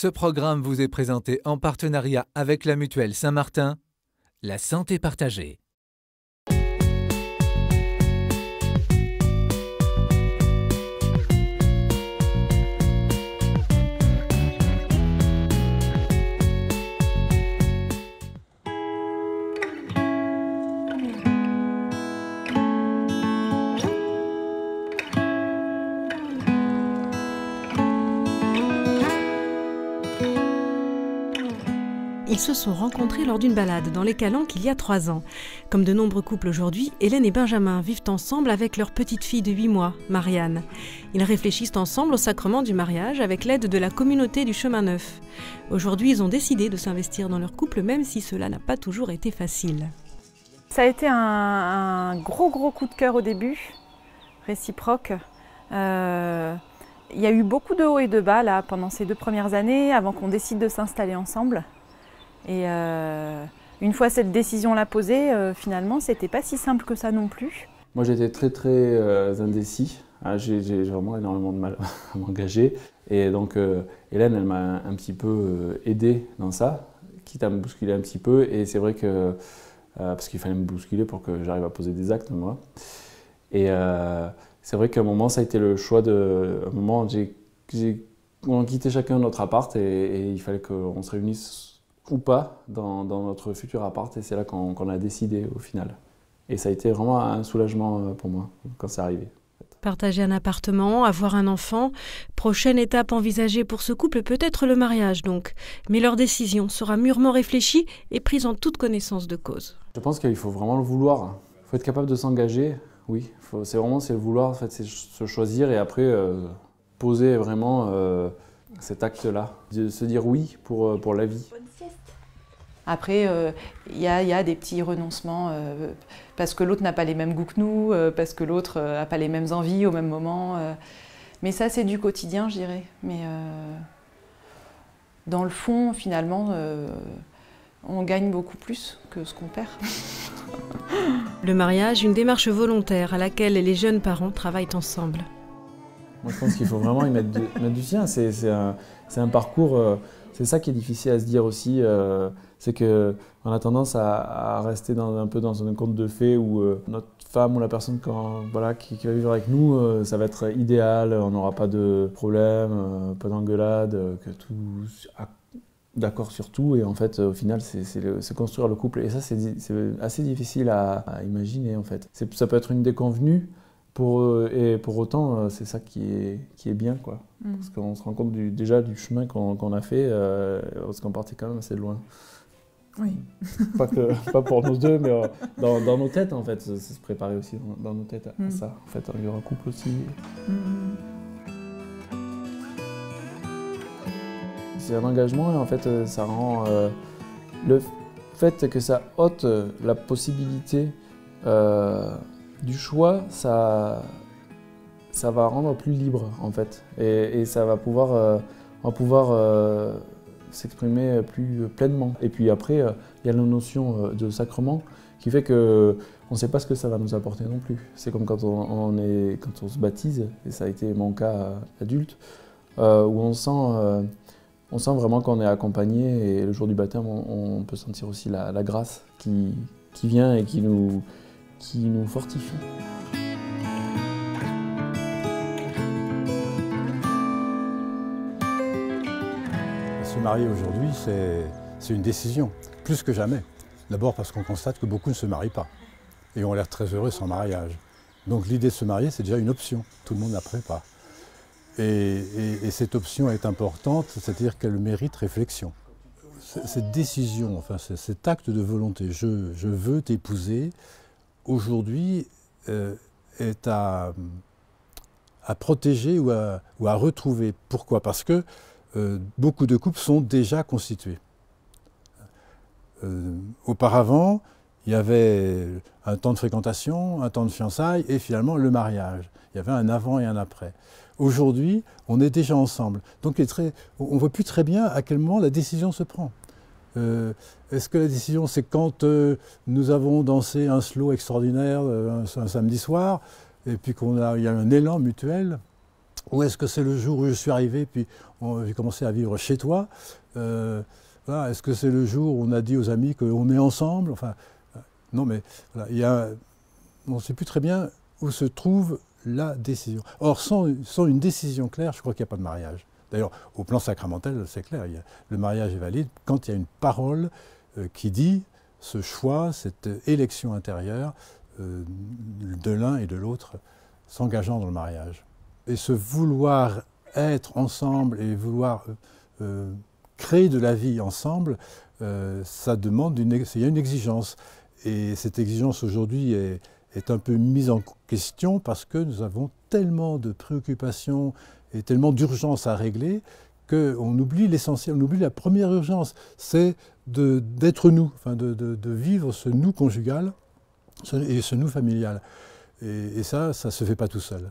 Ce programme vous est présenté en partenariat avec la Mutuelle Saint-Martin, la santé partagée. Ils se sont rencontrés lors d'une balade dans les Calanques il y a 3 ans. Comme de nombreux couples aujourd'hui, Hélène et Benjamin vivent ensemble avec leur petite fille de 8 mois, Marianne. Ils réfléchissent ensemble au sacrement du mariage avec l'aide de la communauté du Chemin Neuf. Aujourd'hui, ils ont décidé de s'investir dans leur couple, même si cela n'a pas toujours été facile. Ça a été un gros coup de cœur au début, réciproque. Il y a eu beaucoup de hauts et de bas là, pendant ces 2 premières années, avant qu'on décide de s'installer ensemble. Et une fois cette décision-là posée, finalement, c'était pas si simple que ça non plus. Moi, j'étais très indécis. J'ai vraiment énormément de mal à m'engager. Et donc, Hélène, elle m'a un petit peu aidé dans ça, quitte à me bousculer un petit peu. Et c'est vrai que, parce qu'il fallait me bousculer pour que j'arrive à poser des actes, moi. Et c'est vrai qu'à un moment, ça a été le choix de... À un moment, on a quitté chacun notre appart et il fallait qu'on se réunisse ou pas dans notre futur appart, et c'est là qu'on a décidé au final. Et ça a été vraiment un soulagement pour moi quand c'est arrivé. Partager un appartement, avoir un enfant, prochaine étape envisagée pour ce couple, peut-être le mariage donc. Mais leur décision sera mûrement réfléchie et prise en toute connaissance de cause. Je pense qu'il faut vraiment le vouloir. Il faut être capable de s'engager, oui. C'est le vouloir, en fait, c'est se choisir et après poser vraiment cet acte-là. De se dire oui pour la vie. Après, il y a des petits renoncements parce que l'autre n'a pas les mêmes goûts que nous, parce que l'autre n'a pas les mêmes envies au même moment. Mais ça, c'est du quotidien, je dirais. Mais dans le fond, finalement, on gagne beaucoup plus que ce qu'on perd. Le mariage, une démarche volontaire à laquelle les jeunes parents travaillent ensemble. Moi, je pense qu'il faut vraiment y mettre du sien. C'est un parcours... c'est ça qui est difficile à se dire aussi. C'est qu'on a tendance à rester un peu dans un conte de fées où notre femme ou la personne qui va vivre avec nous, ça va être idéal, on n'aura pas de problème, pas d'engueulade, que tout d'accord sur tout. Et en fait, au final, c'est construire le couple. Et ça, c'est assez difficile à imaginer, en fait. Ça peut être une déconvenue, et pour autant, c'est ça qui est bien, quoi. Parce qu'on se rend compte déjà du chemin qu'on a fait, parce qu'on partait quand même assez loin. Oui. Pas pour nous deux, mais dans nos têtes, en fait. C'est se préparer aussi dans nos têtes à ça. En fait, il y aura un couple aussi. C'est un engagement et en fait, ça rend... le fait que ça ôte la possibilité du choix, ça va rendre plus libre, en fait. Et ça va pouvoir s'exprimer plus pleinement. Et puis après, il y a la notion de sacrement qui fait qu'on ne sait pas ce que ça va nous apporter non plus. C'est comme quand on se baptise, et ça a été mon cas adulte, où on sent vraiment qu'on est accompagné, et le jour du baptême, on peut sentir aussi la grâce qui vient et qui nous fortifie. Se marier aujourd'hui, c'est une décision, plus que jamais. D'abord parce qu'on constate que beaucoup ne se marient pas et ont l'air très heureux sans mariage. Donc l'idée de se marier, c'est déjà une option. Tout le monde la prépare. Et cette option est importante, c'est-à-dire qu'elle mérite réflexion. Cette décision, enfin cet acte de volonté, je veux t'épouser, aujourd'hui est à protéger ou à retrouver. Pourquoi ? Parce que beaucoup de couples sont déjà constitués. Auparavant, il y avait un temps de fréquentation, un temps de fiançailles et finalement le mariage. Il y avait un avant et un après. Aujourd'hui, on est déjà ensemble. Donc on ne voit plus très bien à quel moment la décision se prend. Est-ce que la décision, c'est quand nous avons dansé un slow extraordinaire un samedi soir et puis il y a un élan mutuel, Ou est-ce que c'est le jour où je suis arrivé, puis j'ai commencé à vivre chez toi? Voilà, est-ce que c'est le jour où on a dit aux amis qu'on est ensemble? Enfin, non, mais voilà, on ne sait plus très bien où se trouve la décision. Or, sans une décision claire, je crois qu'il n'y a pas de mariage. D'ailleurs, au plan sacramentel, c'est clair, le mariage est valide quand il y a une parole qui dit ce choix, cette élection intérieure de l'un et de l'autre s'engageant dans le mariage. Et ce vouloir être ensemble et vouloir créer de la vie ensemble, ça demande il y a une exigence. Et cette exigence aujourd'hui est un peu mise en question parce que nous avons tellement de préoccupations et tellement d'urgences à régler qu'on oublie l'essentiel, on oublie la première urgence, c'est d'être nous, enfin de vivre ce nous conjugal et ce nous familial. Et ça ne se fait pas tout seul.